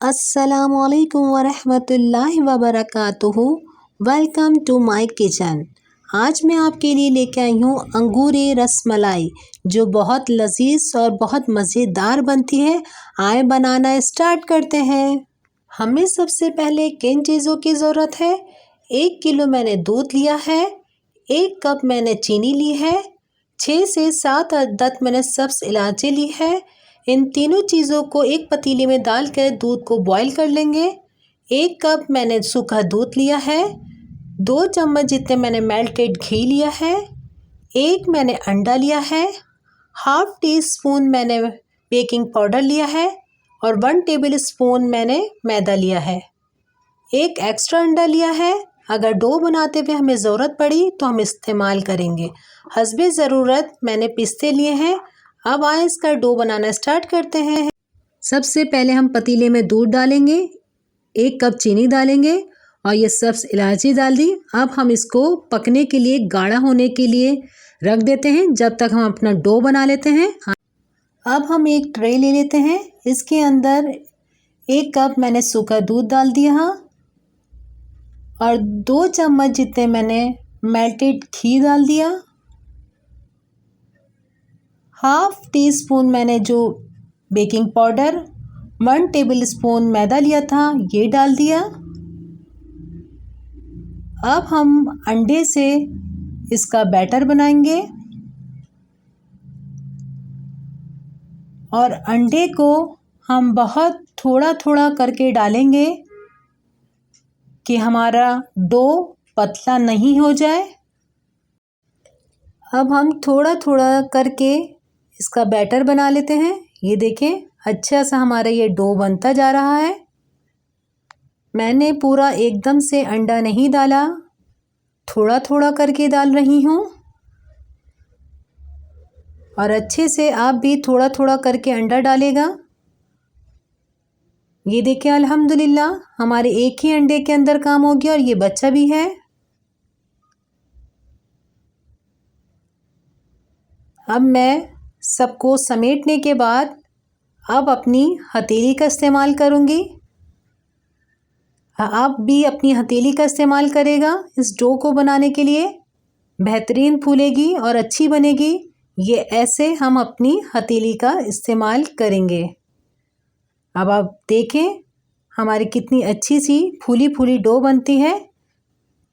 अस्सलामुअलैकुम वरहमतुल्लाहि वबरकातुहू। Welcome to my kitchen. आज मैं आपके लिए लेके आई हूँ अंगूरी रसमलाई, जो बहुत लजीज और बहुत मज़ेदार बनती है। आए बनाना स्टार्ट करते हैं। हमें सबसे पहले किन चीज़ों की ज़रूरत है। 1 किलो मैंने दूध लिया है, 1 कप मैंने चीनी ली है, 6 से 7 अदद मैंने सब्ज़ इलायची ली है। इन तीनों चीज़ों को एक पतीले में डालकर दूध को बॉईल कर लेंगे। 1 कप मैंने सूखा दूध लिया है, 2 चम्मच जितने मैंने मेल्टेड घी लिया है, 1 मैंने अंडा लिया है, हाफ टी स्पून मैंने बेकिंग पाउडर लिया है और 1 टेबल स्पून मैंने मैदा लिया है। 1 एक्स्ट्रा अंडा लिया है। अगर डो बनाते हुए हमें ज़रूरत पड़ी तो हम इस्तेमाल करेंगे। हस्बे ज़रूरत मैंने पिस्ते लिए हैं। अब आए इसका डो बनाना स्टार्ट करते हैं। सबसे पहले हम पतीले में दूध डालेंगे, 1 कप चीनी डालेंगे और ये सब्ज़ इलायची डाल दी। अब हम इसको पकने के लिए, गाढ़ा होने के लिए रख देते हैं, जब तक हम अपना डो बना लेते हैं। अब हम एक ट्रे ले लेते हैं। इसके अंदर 1 कप मैंने सूखा दूध डाल दिया और 2 चम्मच जितने मैंने मेल्टेड घी डाल दिया। हाफ टी स्पून मैंने जो बेकिंग पाउडर, 1 टेबल स्पून मैदा लिया था, ये डाल दिया। अब हम अंडे से इसका बैटर बनाएंगे और अंडे को हम बहुत थोड़ा थोड़ा करके डालेंगे कि हमारा डो पतला नहीं हो जाए। अब हम थोड़ा थोड़ा करके इसका बैटर बना लेते हैं। ये देखें, अच्छा सा हमारा ये डो बनता जा रहा है। मैंने पूरा एकदम से अंडा नहीं डाला, थोड़ा थोड़ा करके डाल रही हूँ। और अच्छे से आप भी थोड़ा थोड़ा करके अंडा डालेगा। ये देखिए, अल्हम्दुलिल्लाह हमारे एक ही अंडे के अंदर काम हो गया और ये बच्चा भी है। अब मैं सबको समेटने के बाद अब अपनी हथेली का इस्तेमाल करूँगी। आप भी अपनी हथेली का इस्तेमाल करेगा इस डो को बनाने के लिए। बेहतरीन फूलेगी और अच्छी बनेगी। ये ऐसे हम अपनी हथेली का इस्तेमाल करेंगे। अब आप देखें हमारी कितनी अच्छी सी फूली फूली डो बनती है।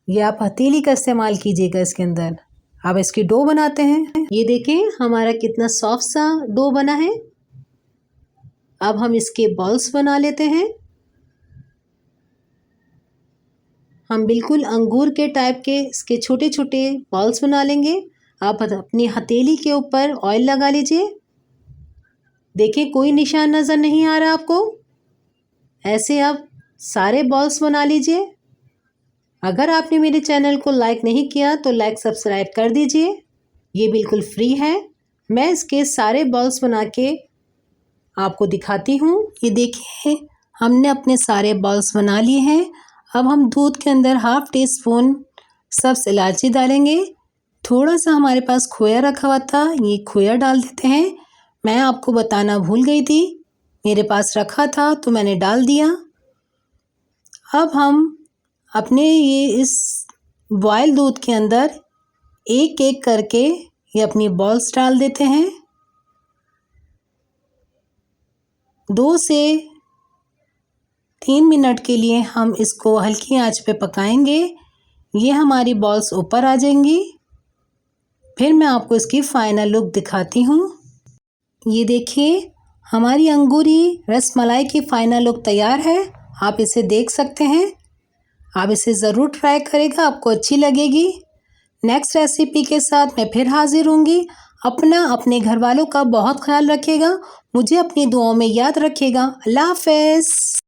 ये आप हथेली का इस्तेमाल कीजिएगा इसके अंदर। अब इसकी डो बनाते हैं। ये देखें हमारा कितना सॉफ्ट सा डो बना है। अब हम इसके बॉल्स बना लेते हैं। हम बिल्कुल अंगूर के टाइप के इसके छोटे छोटे बॉल्स बना लेंगे। आप अपनी हथेली के ऊपर ऑयल लगा लीजिए। देखिए कोई निशान नज़र नहीं आ रहा आपको। ऐसे आप सारे बॉल्स बना लीजिए। अगर आपने मेरे चैनल को लाइक नहीं किया तो लाइक सब्सक्राइब कर दीजिए, ये बिल्कुल फ्री है। मैं इसके सारे बॉल्स बना के आपको दिखाती हूँ। ये देखिए हमने अपने सारे बॉल्स बना लिए हैं। अब हम दूध के अंदर हाफ टी स्पून सब्ज़ इलायची डालेंगे। थोड़ा सा हमारे पास खोया रखा हुआ था, ये खोया डाल देते हैं। मैं आपको बताना भूल गई थी, मेरे पास रखा था तो मैंने डाल दिया। अब हम अपने ये इस बॉयल दूध के अंदर एक एक करके ये अपनी बॉल्स डाल देते हैं। 2 से 3 मिनट के लिए हम इसको हल्की आंच पे पकाएंगे। ये हमारी बॉल्स ऊपर आ जाएंगी। फिर मैं आपको इसकी फाइनल लुक दिखाती हूँ। ये देखिए हमारी अंगूरी रसमलाई की फाइनल लुक तैयार है। आप इसे देख सकते हैं। आप इसे ज़रूर ट्राई करेगा, आपको अच्छी लगेगी। नेक्स्ट रेसिपी के साथ मैं फिर हाजिर होंगी। अपना, अपने घर वालों का बहुत ख्याल रखिएगा। मुझे अपनी दुआओं में याद रखिएगा। अल्लाह हाफ़िज़।